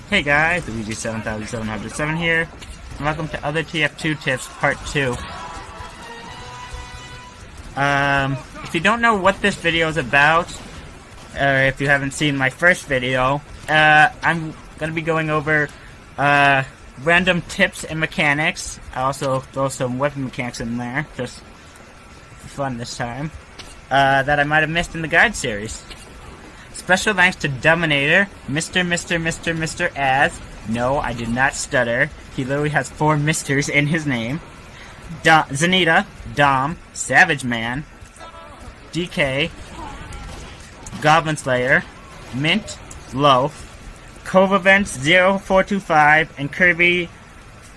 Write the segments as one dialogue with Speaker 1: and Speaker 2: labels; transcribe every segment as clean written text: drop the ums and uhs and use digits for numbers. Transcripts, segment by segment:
Speaker 1: Hey guys, Luigi7707 here, and welcome to Other TF2 Tips Part 2. If you don't know what this video is about, or if you haven't seen my first video, I'm going to be going over random tips and mechanics. I also throw some weapon mechanics in there, just for fun this time, that I might have missed in the guide series. Special thanks to Dominator, Mr. Az. No, I did not stutter. He literally has 4 misters in his name. Zanita, Dom, Savage Man, DK, Goblin Slayer, Mint, Loaf, Cove Events 0425, and Kirby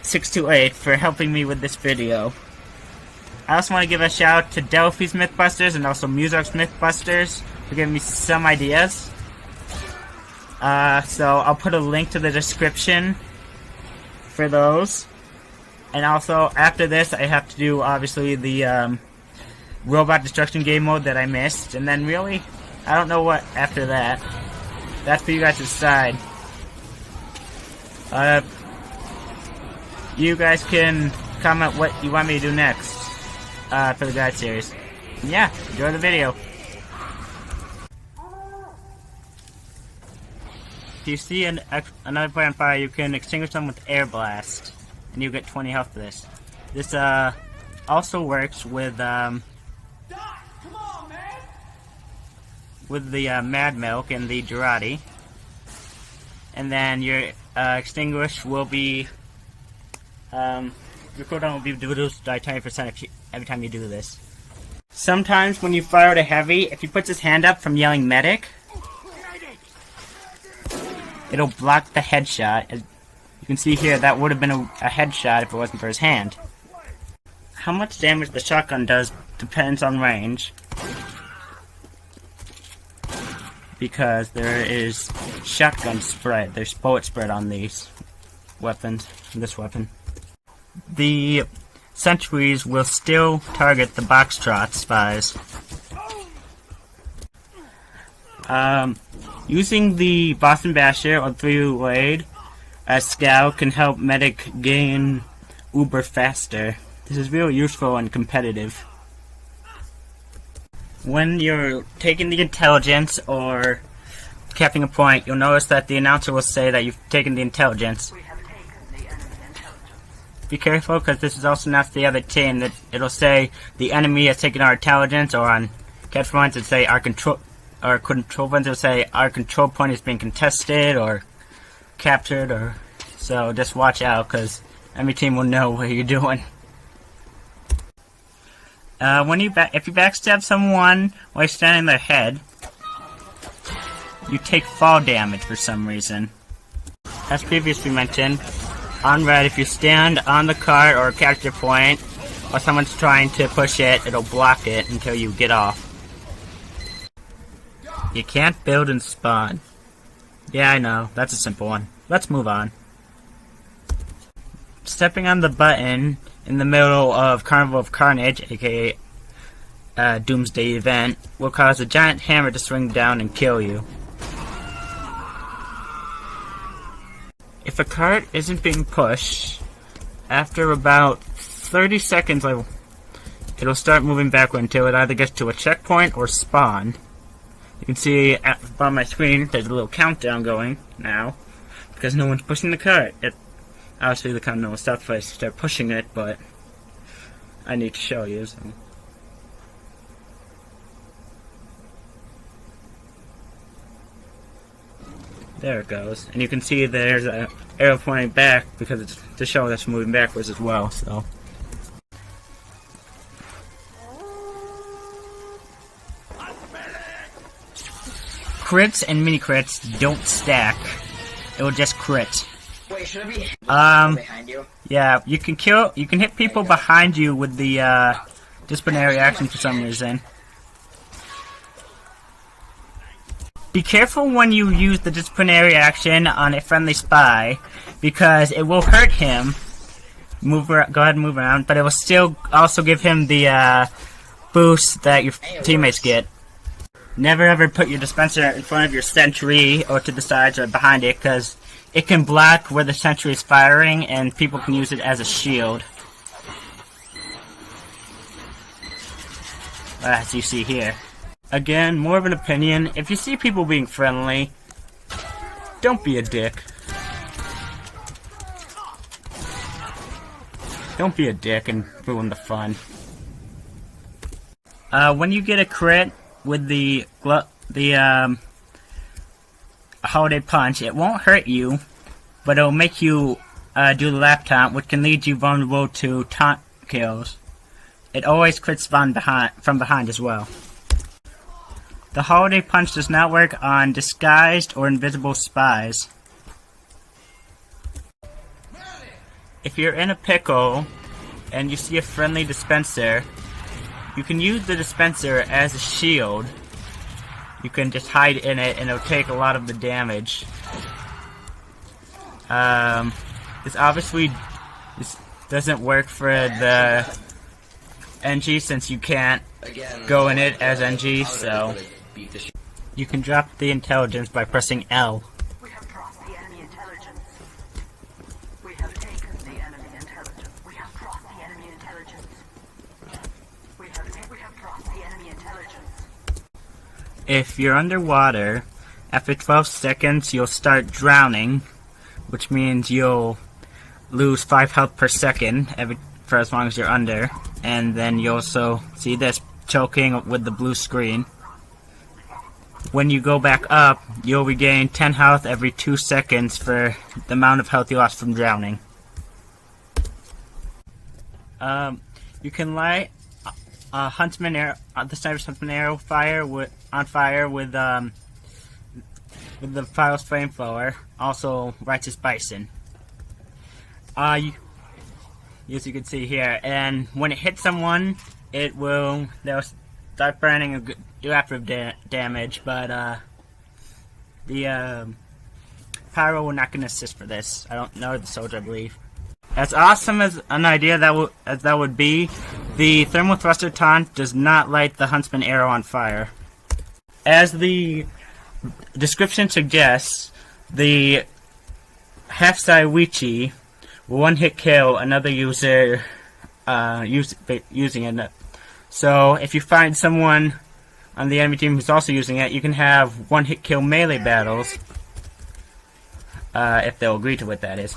Speaker 1: 628 for helping me with this video. I also want to give a shout out to Delphi's Mythbusters and also Muzark's Mythbusters for giving me some ideas. So I'll put a link to the description for those. And also, after this, I have to do, obviously, the Robot Destruction game mode that I missed. And then, really, I don't know what after that. That's for you guys to decide. You guys can comment what you want me to do next for the guide series. And yeah, enjoy the video. If you see another player on fire, you can extinguish them with Air Blast, and you get 20 health for this. This also works with the Mad Milk and the Durati, and then your extinguish will be your cooldown will be reduced by 20% every time you do this. Sometimes when you fire at a heavy, if he puts his hand up from yelling medic, it'll block the headshot. As you can see here, that would have been a headshot if it wasn't for his hand. How much damage the shotgun does depends on range, because there is shotgun spread. There's bullet spread on these weapons. This weapon. The sentries will still target the Boxtrot spies. Using the Boston Basher or 3-blade as Scout can help Medic gain uber faster. This is really useful and competitive. When you're taking the intelligence or capping a point, you'll notice that the announcer will say that you've taken the intelligence. Be careful, because this is also not the other team. That it'll say the enemy has taken our intelligence, or on catch points it'll say our control points will say our control point is being contested or captured, or so just watch out, because enemy team will know what you're doing. If you backstab someone while you're standing on their head, you take fall damage for some reason. As previously mentioned, on red, if you stand on the cart or capture point while someone's trying to push it, it'll block it until you get off. You can't build and spawn. Yeah, I know, that's a simple one. Let's move on. Stepping on the button in the middle of Carnival of Carnage, aka Doomsday Event, will cause a giant hammer to swing down and kill you. If a cart isn't being pushed, after about 30 seconds it'll start moving backward until it either gets to a checkpoint or spawn. You can see at the bottom of my screen there's a little countdown going now, because no one's pushing the cart. Obviously the countdown will stop if I start pushing it, but I need to show you. So. There it goes, and you can see there's an arrow pointing back because it's to show that's moving backwards as well. So. Crits and mini crits don't stack. It will just crit.
Speaker 2: Wait, should I be behind you?
Speaker 1: Yeah, you can hit people behind you with the disciplinary action for some reason. Be careful when you use the disciplinary action on a friendly spy, because it will hurt him. Go ahead and move around, but it will still also give him the boost that your teammates get. Never ever put your dispenser in front of your sentry or to the sides or behind it, because it can block where the sentry is firing, and people can use it as a shield. As you see here. Again, more of an opinion. If you see people being friendly, don't be a dick. Don't be a dick and ruin the fun. When you get a crit with the holiday punch, it won't hurt you, but it'll make you do the lap taunt, which can lead you vulnerable to taunt kills. It always crits from behind as well. The holiday punch does not work on disguised or invisible spies. If you're in a pickle and you see a friendly dispenser, you can use the dispenser as a shield. You can just hide in it and it'll take a lot of the damage. This doesn't work for the NG since you can't go in it as NG, so you can drop the intelligence by pressing L.
Speaker 3: We have crossed the enemy intelligence. We have taken the enemy intelligence. We have crossed the enemy intelligence. We have crossed the enemy intelligence.
Speaker 1: If you're underwater, after 12 seconds you'll start drowning, which means you'll lose 5 health per second for as long as you're under, and then you also see this choking with the blue screen. When you go back up, you'll regain 10 health every 2 seconds for the amount of health you lost from drowning. You can light the sniper's huntsman arrow on fire with the Fire's flamethrower, also Righteous Bison. As you can see here, and when it hits someone, they'll start burning a good rapid damage, but the pyro will not going to assist for this. I don't know the soldier, I believe. As awesome as an idea as that would be, the thermal thruster taunt does not light the huntsman arrow on fire. As the description suggests, the half-side Wichi will one-hit kill another user using it. So if you find someone on the enemy team who's also using it, you can have one-hit kill melee battles, if they'll agree to it, that is.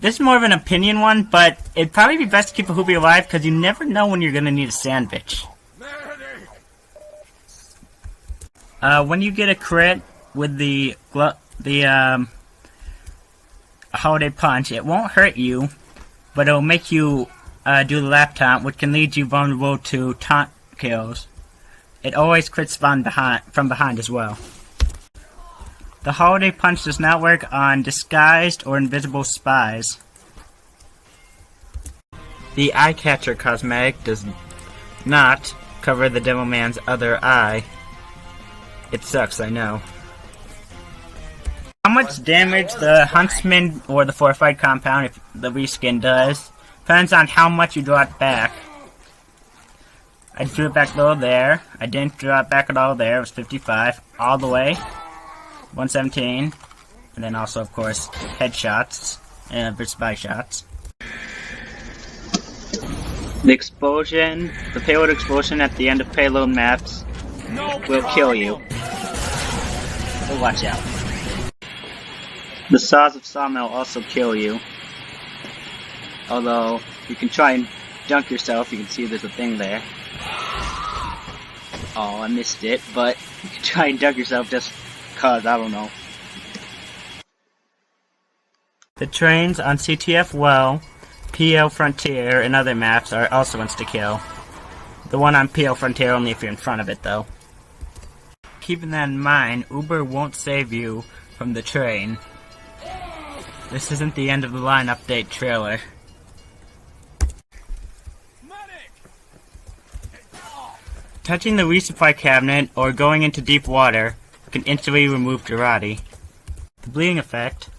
Speaker 1: This is more of an opinion one, but it'd probably be best to keep a Hoopy alive because you never know when you're going to need a sandwich. When you get a crit with the holiday punch, it won't hurt you, but it'll make you do the lap taunt, which can lead you vulnerable to taunt kills. It always crits from behind as well. The holiday punch does not work on disguised or invisible spies. The eye catcher cosmetic does not cover the Devilman's other eye. It sucks, I know. How much damage the Huntsman or the Fortified Compound, if the reskin does, depends on how much you draw it back. I drew it back a little there. I didn't draw it back at all there. It was 55. All the way. 117. And then also, of course, headshots and spy shots. The explosion, the payload explosion at the end of payload maps will kill you. So watch out. The saws of Sawmill also kill you. Although, you can try and dunk yourself, you can see there's a thing there. Oh, I missed it, but you can try and dunk yourself just cause, I don't know. The trains on CTF Well, PL Frontier, and other maps are also insta-kill. The one on PL Frontier only if you're in front of it, though. Keeping that in mind, Uber won't save you from the train. This isn't the end of the line update trailer. Touching the resupply cabinet or going into deep water can instantly remove Girardi. The bleeding effect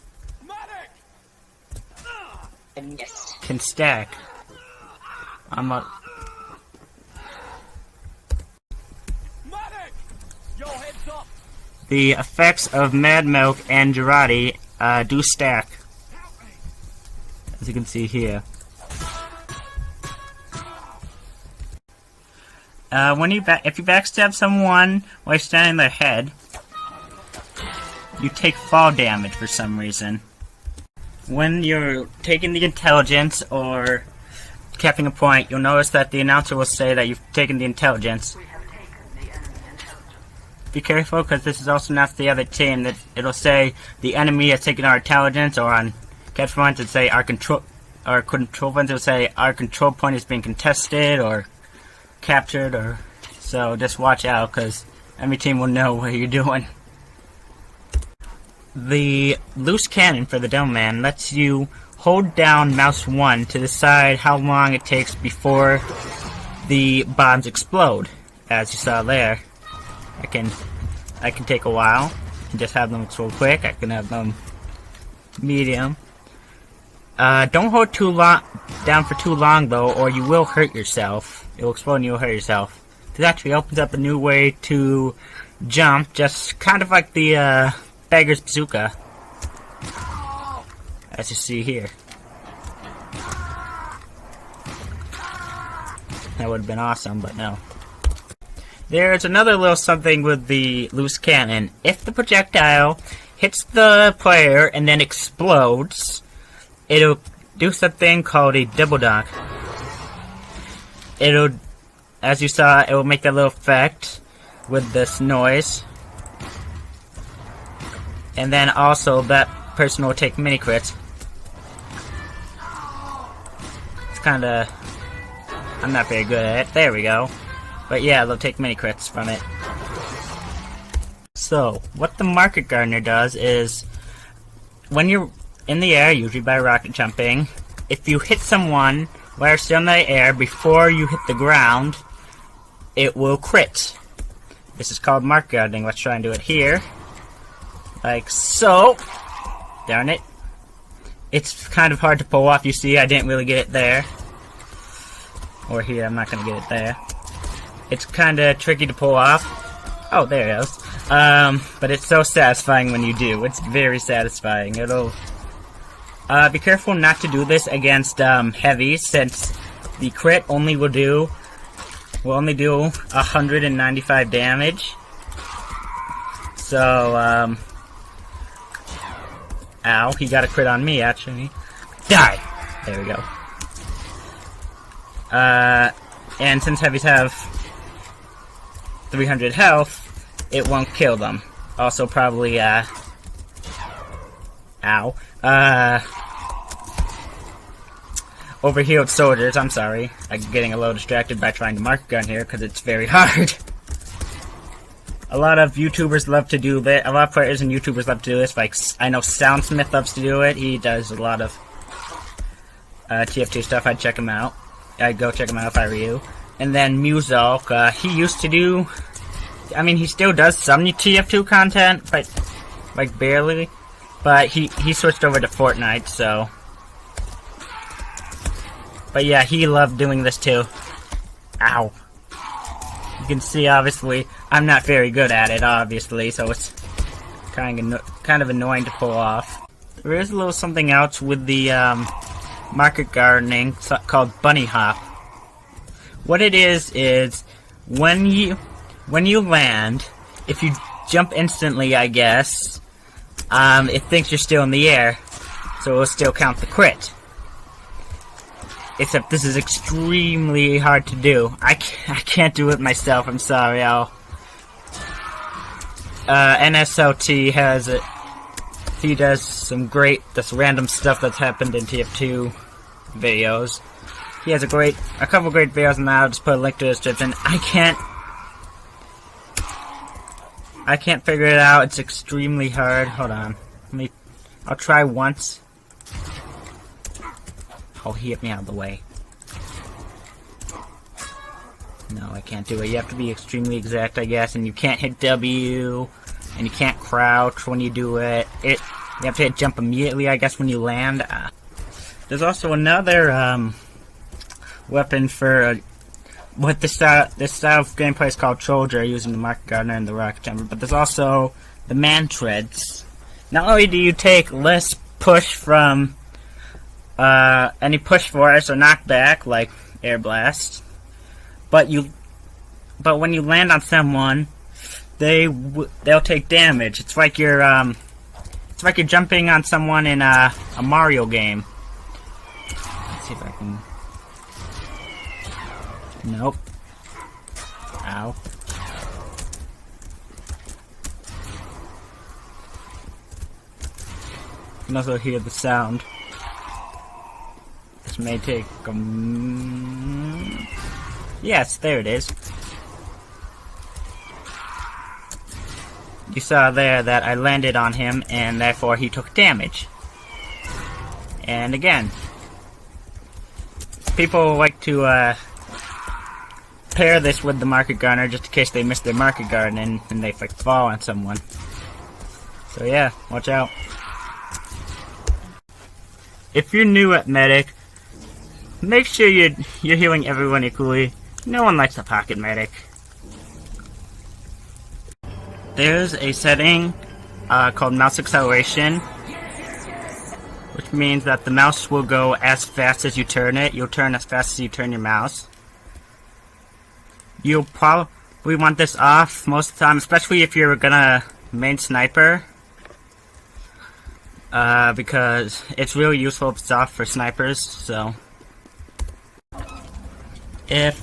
Speaker 1: can stack. the effects of Mad Milk and Girardi do stack, as you can see here. If you backstab someone while standing on their head, you take fall damage for some reason. When you're taking the intelligence or capping a point, you'll notice that the announcer will say that you've taken the intelligence.
Speaker 3: We have taken the enemy intelligence.
Speaker 1: Be careful, because this is also not the other team. That it'll say the enemy has taken our intelligence, or on catch points it'll say our control points will say our control point is being contested or captured, or so just watch out, because every team will know what you're doing. The loose cannon for the Dome Man lets you hold down mouse 1 to decide how long it takes before the bombs explode. As you saw there, I can take a while and just have them explode quick. I can have them medium. Don't hold down for too long though, or you will hurt yourself. It will explode and you will hurt yourself. This actually opens up a new way to jump, just kind of like the Beggars Bazooka, as you see here. That would have been awesome, but no. There's another little something with the loose cannon. If the projectile hits the player and then explodes, it'll do something called a double dunk. As you saw, it will make that little effect with this noise. And then also, that person will take mini crits. It's kinda... I'm not very good at it. There we go. But yeah, they'll take mini crits from it. So, what the Market Gardener does is, when you're in the air, usually by rocket jumping, if you hit someone while you're still in the air before you hit the ground, it will crit. This is called Market Gardening. Let's try and do it here. Like so. Darn it. It's kind of hard to pull off. You see, I didn't really get it there. Or here, I'm not going to get it there. It's kind of tricky to pull off. Oh, there it goes. But it's so satisfying when you do. It's very satisfying. It'll... be careful not to do this against heavies, since the crit only will only do 195 damage. So, ow, he got a crit on me, actually. Die! There we go. And since heavies have 300 health, it won't kill them. Also, probably, ow. Overhealed soldiers, I'm sorry. I'm getting a little distracted by trying to mark gun here, because it's very hard. A lot of YouTubers love to do that. A lot of players and YouTubers love to do this. Like, I know Soundsmith loves to do it. He does a lot of TF2 stuff. I'd check him out. I'd go check him out if I were you. And then Muzalk, he used to do... I mean, he still does some TF2 content, but, like, barely. But he switched over to Fortnite, so... But yeah, he loved doing this too. Ow. You can see, obviously, I'm not very good at it, obviously, so it's kind of annoying to pull off. There is a little something else with the market gardening called bunny hop. What it is when you land, if you jump instantly, I guess, it thinks you're still in the air, so it will still count the crit. Except this is extremely hard to do. I can't do it myself, I'm sorry. NISLT has it. He does some this random stuff that's happened in TF2 videos. He has a couple great videos on that. I'll just put a link to the description. I can't figure it out. It's extremely hard. Hold on. I'll try once. Oh, he hit me out of the way. No, I can't do it. You have to be extremely exact, I guess, and you can't hit W, and you can't crouch when you do it. You have to hit jump immediately, I guess, when you land. There's also another weapon for what this style of gameplay is called Soldier, using the Market Gardener and the Rocket Jumper. But there's also the man treads. Not only do you take less push from any push force or knockback like air blast, but when you land on someone, they'll take damage. It's like you're jumping on someone in a Mario game. Let's see if I can. Nope. Ow. You can also hear the sound. This may take yes, there it is. You saw there that I landed on him and therefore he took damage. And again, people like to pair this with the market gardener just in case they miss their market garden and they fall on someone. So yeah, watch out. If you're new at medic, make sure you're healing everyone equally. No one likes a pocket medic. There's a setting called mouse acceleration, which means that the mouse will go as fast as you turn it. You'll turn as fast as you turn your mouse. You'll probably want this off most of the time, especially if you're gonna main sniper, because it's really useful if it's off for snipers. So if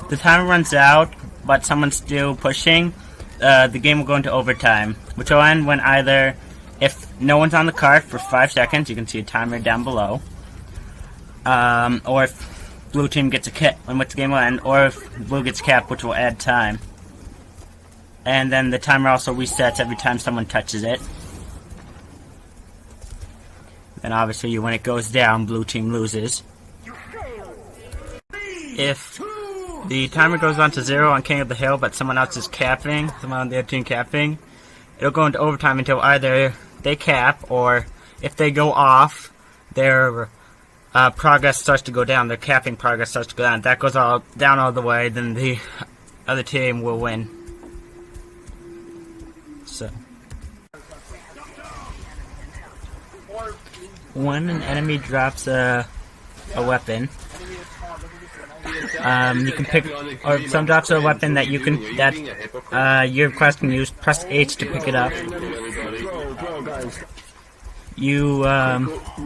Speaker 1: the timer runs out but someone's still pushing, the game will go into overtime, which will end when either if no one's on the cart for 5 seconds, you can see a timer down below, or if blue team gets a cap, in which the game will end, or if blue gets capped, which will add time. And then the timer also resets every time someone touches it. And obviously when it goes down, blue team loses. If the timer goes on to 0 on King of the Hill, but someone else is capping, someone on the other team capping, it'll go into overtime until either they cap, or if they go off, their progress starts to go down, their capping progress starts to go down. If that goes down all the way, then the other team will win. So, when an enemy drops a weapon, you can pick, or if some drops a weapon that your quest can use, press H to pick it up. You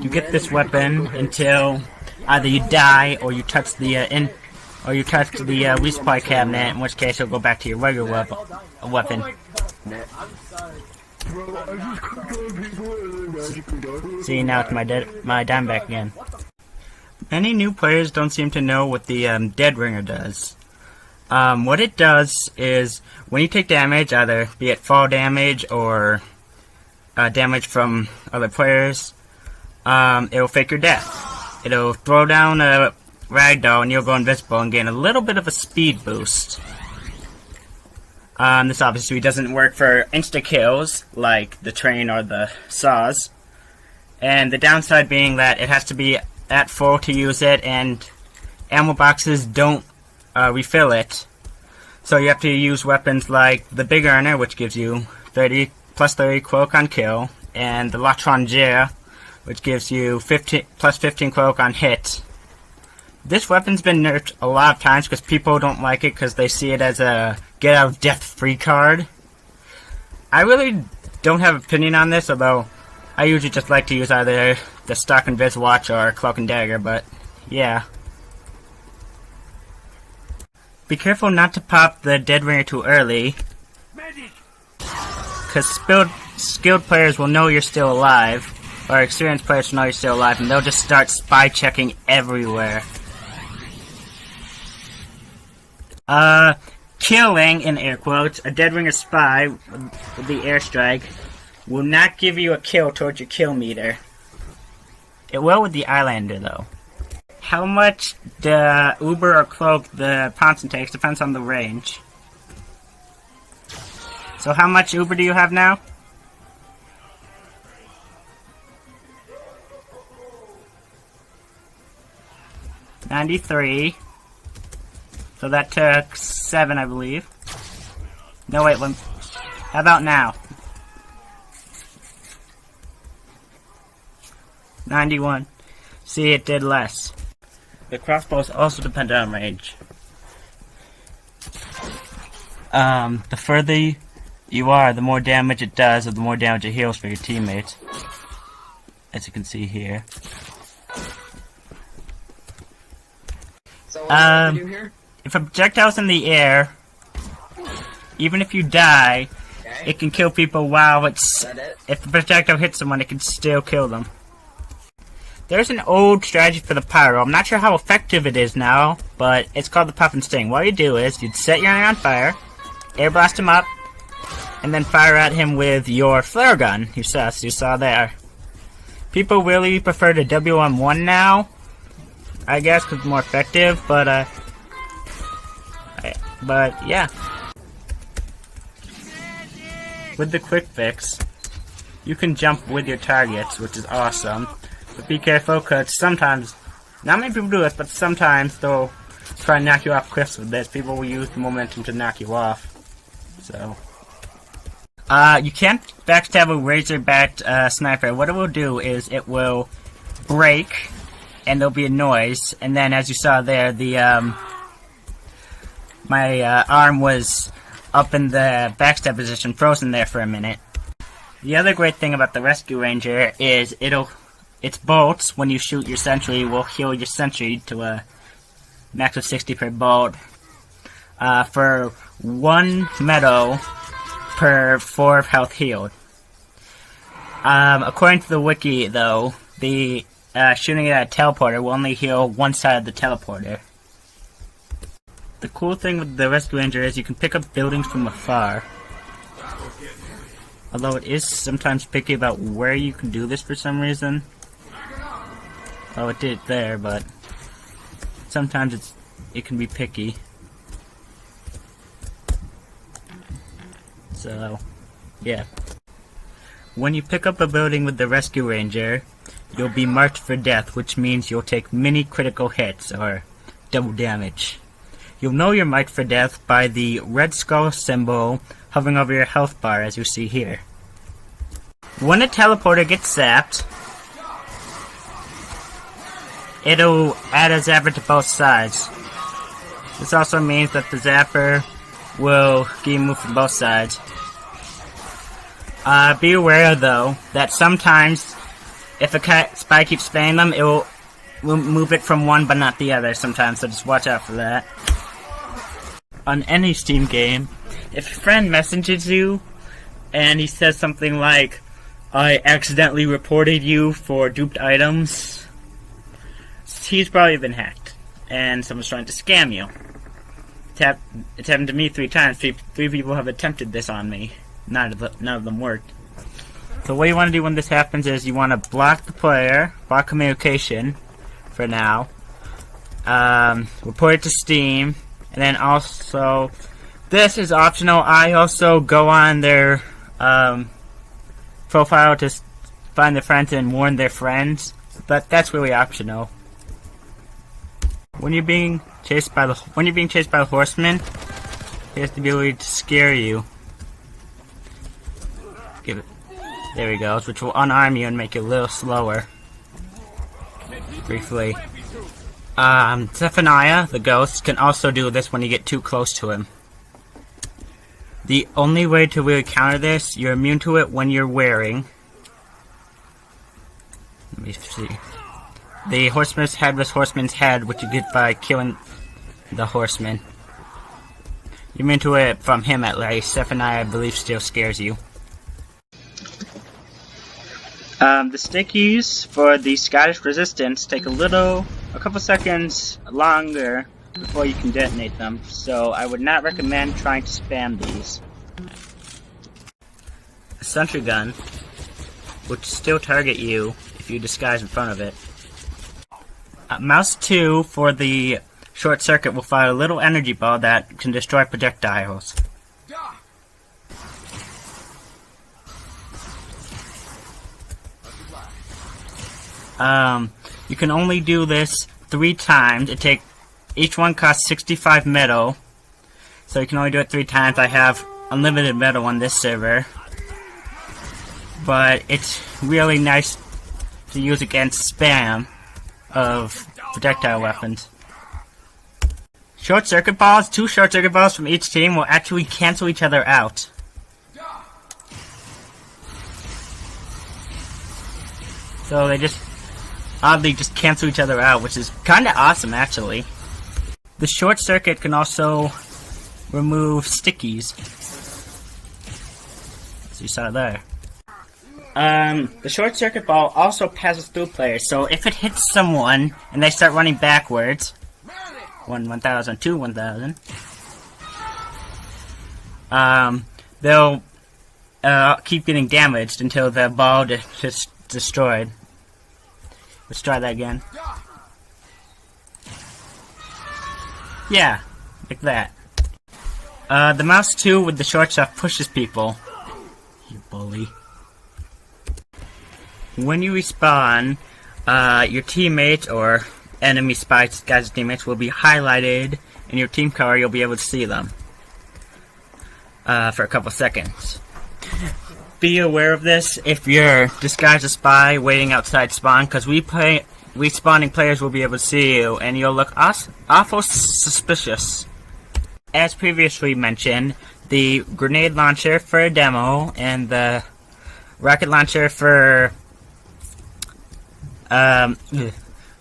Speaker 1: get this weapon until either you die or you touch the resupply cabinet, in which case you'll go back to your regular weapon. See, now it's my dime back again. Many new players don't seem to know what the Dead Ringer does. What it does is, when you take damage, either be it fall damage or damage from other players, it'll fake your death. It'll throw down a ragdoll and you'll go invisible and gain a little bit of a speed boost. This obviously doesn't work for insta-kills, like the train or the saws. And the downside being that it has to be at full to use it, and ammo boxes don't refill it. So you have to use weapons like the Big Earner, which gives you plus 30 cloak on kill, and the L'Étranger, which gives you plus 15 cloak on hit. This weapon's been nerfed a lot of times because people don't like it because they see it as a get out of death free card. I really don't have an opinion on this, although I usually just like to use either the stock and Viz Watch or Cloak and Dagger, but yeah. Be careful not to pop the Dead Ringer too early, because skilled players will know you're still alive, or experienced players will know you're still alive, and they'll just start spy checking everywhere. Killing, in air quotes, a Dead Ringer spy with the airstrike will not give you a kill towards your kill meter. It will with the Islander, though. How much the Uber or Cloak the Ponson takes depends on the range. So how much Uber do you have now? $93. So that took 7, I believe. No, wait, how about now? 91. See, it did less. The crossbows also depend on range. The further you are, the more damage it does, or the more damage it heals for your teammates. As you can see here.
Speaker 2: So what do I do here?
Speaker 1: If a projectile's in the air, even if you die,
Speaker 2: Okay.
Speaker 1: it can kill people while it's...
Speaker 2: Is that it?
Speaker 1: If the projectile hits someone, it can still kill them. There's an old strategy for the pyro. I'm not sure how effective it is now, but it's called the puff and sting. What you do is, you'd set your enemy on fire, air blast him up, and then fire at him with your flare gun, you saw there. People really prefer the WM1 now, I guess, because it's more effective, but yeah. With the quick fix, you can jump with your targets, which is awesome. But be careful, because sometimes, not many people do this, but sometimes they'll try and knock you off cliffs with this. People will use the momentum to knock you off. So, you can't backstab a razor-backed sniper. What it will do is it will break, and there'll be a noise, and then as you saw there, the my arm was up in the backstab position, frozen there for a minute. The other great thing about the Rescue Ranger is its bolts, when you shoot your sentry, will heal your sentry to a max of 60 per bolt. For 1 meadow per 4 of health healed. According to the wiki, though, the shooting at a teleporter will only heal one side of the teleporter. The cool thing with the Rescue Ranger is you can pick up buildings from afar. Although it is sometimes picky about where you can do this for some reason. Oh, it did there, but sometimes it can be picky. So, yeah. When you pick up a building with the Rescue Ranger, you'll be marked for death, which means you'll take many critical hits, or double damage. You'll know you're marked for death by the red skull symbol hovering over your health bar, as you see here. When a teleporter gets zapped, it'll add a zapper to both sides. This also means that the zapper will get you moved from both sides. Be aware, though, that sometimes, if a spy keeps spamming them, it will move it from one but not the other sometimes, so just watch out for that. On any Steam game, if a friend messages you, and he says something like, "I accidentally reported you for duped items," he's probably been hacked, and someone's trying to scam you. It's happened to me 3 times. Three people have attempted this on me. None of them worked. So what you want to do when this happens is you want to block the player, block communication, for now, report it to Steam, and then also, this is optional, I also go on their profile to find their friends and warn their friends, but that's really optional. When you're being chased by the horseman, he has the ability to scare you. Give it. There he goes, which will unarm you and make you a little slower. Briefly. Zephaniah, the ghost, can also do this when you get too close to him. The only way to really counter this, you're immune to it when you're wearing... Let me see. The headless horseman's head, which you get by killing the horseman. You're immune to it from him at least. Zephaniah, I believe, still scares you. The stickies for the Scottish Resistance take a couple seconds longer before you can detonate them, so I would not recommend trying to spam these. A sentry gun, which still target you if you disguise in front of it. Mouse 2 for the short circuit will fire a little energy ball that can destroy projectiles. You can only do this 3 times. Each one costs 65 metal, so you can only do it 3 times. I have unlimited metal on this server, but it's really nice to use against spam of projectile weapons. Short circuit balls, 2 short circuit balls from each team will actually cancel each other out. So they just oddly just cancel each other out, which is kinda awesome actually. The short circuit can also remove stickies, as you saw there. The short circuit ball also passes through players, so if it hits someone and they start running backwards, 1,000, 1,000, they'll keep getting damaged until the ball is destroyed. Let's try that again. Yeah, like that. The mouse 2 with the short stuff pushes people. You bully. When you respawn, your teammates or enemy spies, guys' teammates will be highlighted in your team color. You'll be able to see them for a couple seconds. Be aware of this if you're disguised as a spy waiting outside spawn, because respawning players will be able to see you, and you'll look awful suspicious. As previously mentioned, the grenade launcher for a demo and the rocket launcher for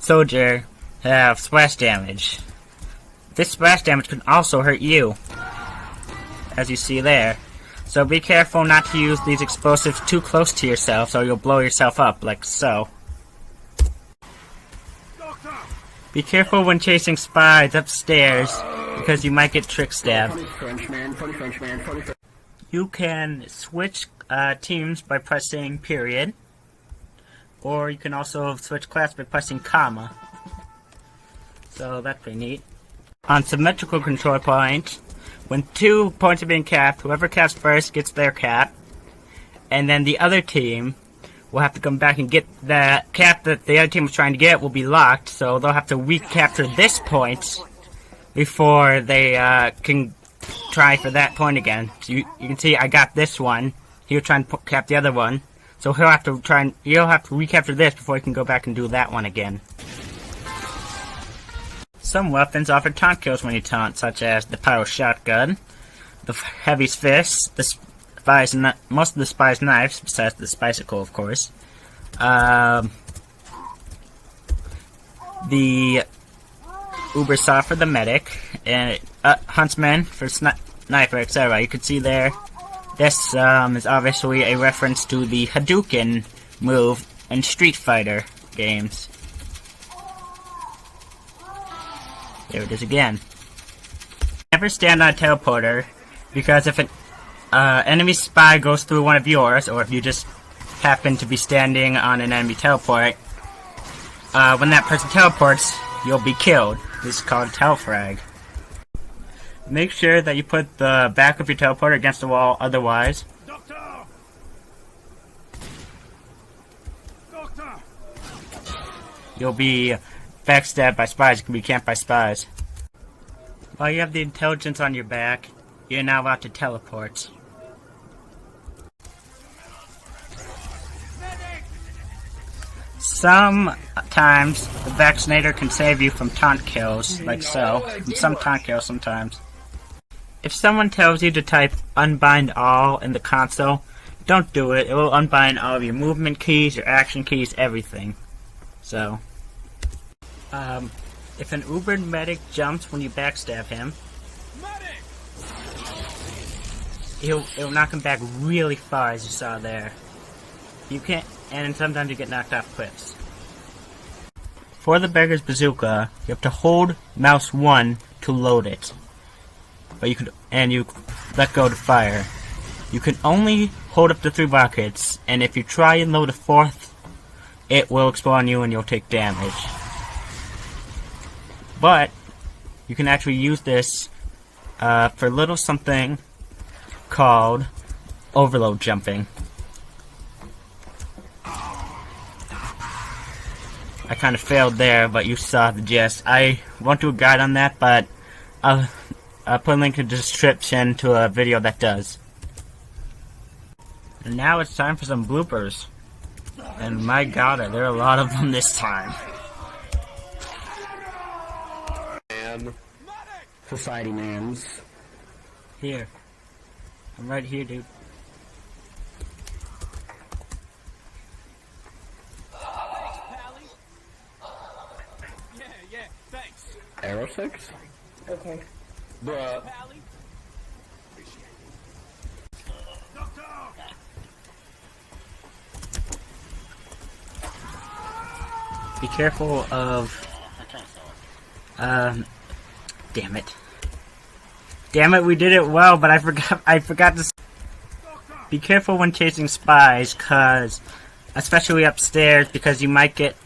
Speaker 1: soldier have splash damage. This splash damage can also hurt you, as you see there. So be careful not to use these explosives too close to yourself, or you'll blow yourself up, like so. Be careful when chasing spies upstairs, because you might get trick stabbed. You can switch teams by pressing period, or you can also switch class by pressing comma. So that's pretty neat. On symmetrical control points, when 2 points are being capped, whoever caps first gets their cap, and then the other team will have to come back and get that cap that the other team was trying to get will be locked, so they'll have to recapture this point before they can try for that point again. So you can see I got this one. He'll try and cap the other one, so he'll have to recapture this before he can go back and do that one again. Some weapons offer taunt kills when you taunt, such as the pyro shotgun, the heavy fist, most of the spy's knives, besides the spicicle, of course, the uber saw for the medic, and huntsman for sniper, etc. You can see there, this is obviously a reference to the Hadouken move in Street Fighter games. There it is again. Never stand on a teleporter, because if an enemy spy goes through one of yours, or if you just happen to be standing on an enemy teleport, when that person teleports, you'll be killed. This is called telefrag. Make sure that you put the back of your teleporter against the wall, otherwise you'll be backstabbed by spies. You can be camped by spies. While you have the intelligence on your back, you're now allowed to teleport. Sometimes the vaccinator can save you from taunt kills, like so. And some taunt kills sometimes. If someone tells you to type unbind all in the console, don't do it. It will unbind all of your movement keys, your action keys, everything. So, if an Ubered medic jumps when you backstab him, it'll knock him back really far, as you saw there. You can't, and sometimes you get knocked off cliffs. For the Beggars Bazooka, you have to hold mouse 1 to load it. But you let go to fire. You can only hold up to 3 rockets, and if you try and load a 4th, it will explode on you and you'll take damage. But you can actually use this for a little something called overload jumping. I kind of failed there, but you saw the gist. I won't do a guide on that, but I'll put a link in the description to a video that does. And now it's time for some bloopers. And my god, there are a lot of them this time.
Speaker 4: Society mans.
Speaker 1: Here. I'm right here, dude.
Speaker 4: Arrow 6?
Speaker 2: Okay.
Speaker 4: Bruh.
Speaker 1: Be careful of... damn it. Damn it, we did it well, but I forgot to... Be careful when chasing spies, cause... Especially upstairs, because you might get...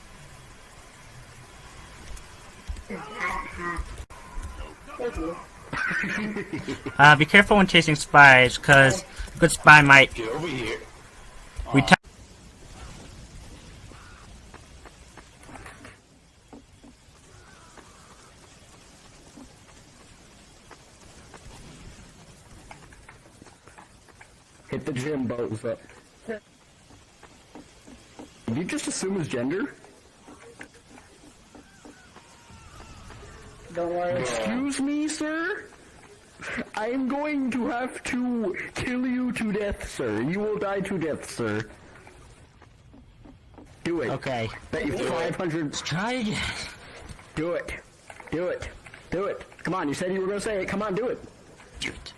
Speaker 1: be careful when chasing spies, cause a good spy might...
Speaker 4: Get over here.
Speaker 1: We
Speaker 4: Hit the gym, bows up. Did you just assume his gender?
Speaker 2: Don't worry.
Speaker 4: Excuse me, sir? I am going to have to kill you to death, sir. You will die to death, sir. Do it.
Speaker 1: Okay.
Speaker 4: Bet you 500...
Speaker 1: Let's try again.
Speaker 4: Do it. Do it. Do it. Come on, you said you were going to say it. Come on, do it.
Speaker 1: Do it.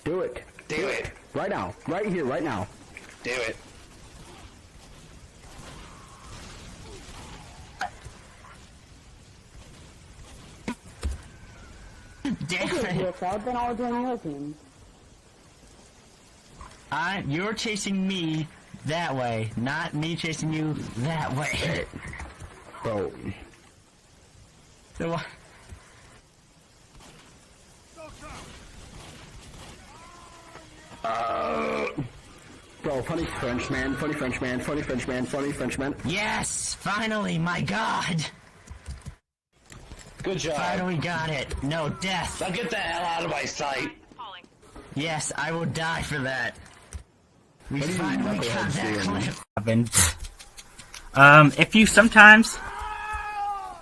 Speaker 4: Do it.
Speaker 5: Do it.
Speaker 4: Right now. Right here, right now.
Speaker 5: Do it.
Speaker 1: Damn it.
Speaker 2: I've been all doing my team.
Speaker 1: You're chasing me that way, not me chasing you that way.
Speaker 4: Bro.
Speaker 1: So what?
Speaker 4: Bro, funny French man, funny French man, funny French man, funny French man.
Speaker 1: Yes! Finally, my god!
Speaker 5: Good job.
Speaker 1: Finally got it. No death.
Speaker 5: Now get the hell out of my sight.
Speaker 1: Yes, I will die for that. We
Speaker 4: What do you
Speaker 1: finally
Speaker 4: mean,
Speaker 1: got that
Speaker 4: doing?
Speaker 1: clip. If you sometimes...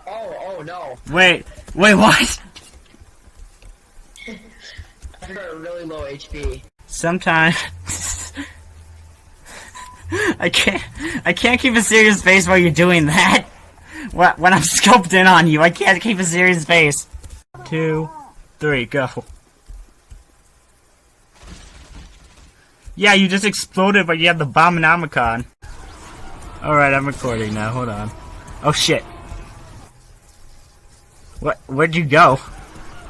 Speaker 2: Oh no.
Speaker 1: Wait, what?
Speaker 2: I got a really low HP.
Speaker 1: Sometimes... I can't keep a serious face while you're doing that. When I'm scoped in on you, I can't keep a serious face. 2, 3, go. Yeah, you just exploded, but you have the Bombonomicon. Alright, I'm recording now, hold on. Oh shit. Where'd you go?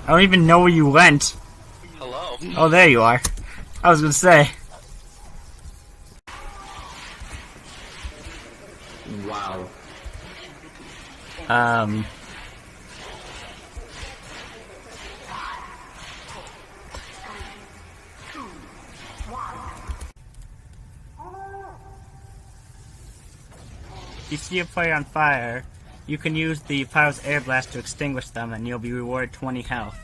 Speaker 1: I don't even know where you went.
Speaker 5: Hello.
Speaker 1: Oh, there you are. I was gonna say.
Speaker 4: Wow.
Speaker 1: If you see a player on fire, you can use the Pyro's air blast to extinguish them, and you'll be rewarded 20 health.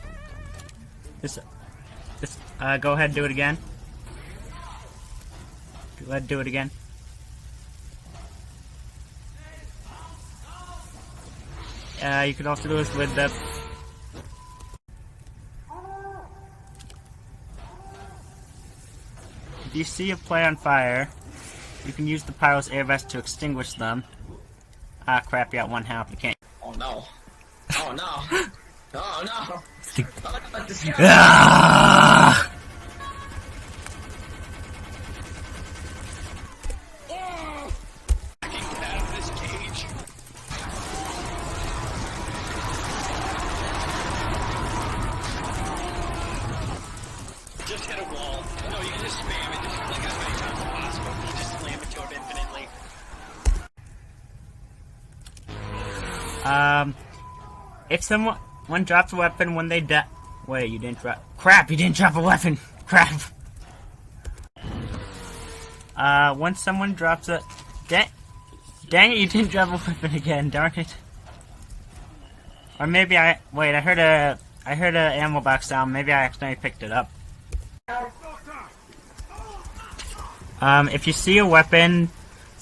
Speaker 1: Go ahead and do it again. Go ahead and do it again. You could also do this with the... If you see a player on fire, you can use the Pyro's air vest to extinguish them. Ah, crap, you got 1 health, you can't...
Speaker 2: Oh no. Oh no. Oh no.
Speaker 1: Ah!
Speaker 5: Just hit a wall. No, you can just spam it. Just click it as many times as possible. You just slam it to it infinitely.
Speaker 1: If someone drops a weapon when they die... Wait, you didn't drop... Crap, you didn't drop a weapon! Crap! When someone drops a... Dang it, you didn't drop a weapon again, darn it. Or maybe Wait, I heard a ammo box sound. Maybe I accidentally picked it up. If you see a weapon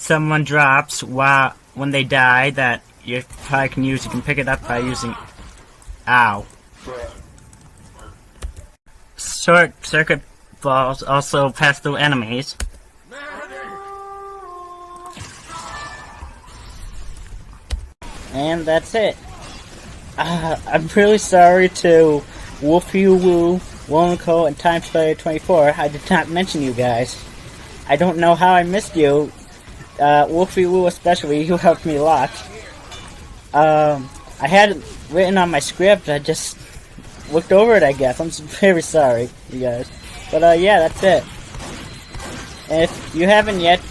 Speaker 1: someone drops when they die that you probably can use. You can pick it up by using... Ow. Circuit balls also pass through enemies. And that's it. I'm really sorry to Wolfie Woo, Wonko, and Time Spider 24. I did not mention you guys. I don't know how I missed you. Wolfie Woo especially, you helped me a lot. I had it written on my script, I just looked over it, I guess. I'm very sorry, you guys. But yeah, that's it. And if you haven't yet,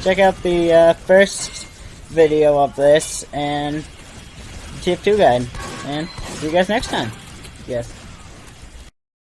Speaker 1: check out the first video of this and TF2 guide. And see you guys next time. Yes.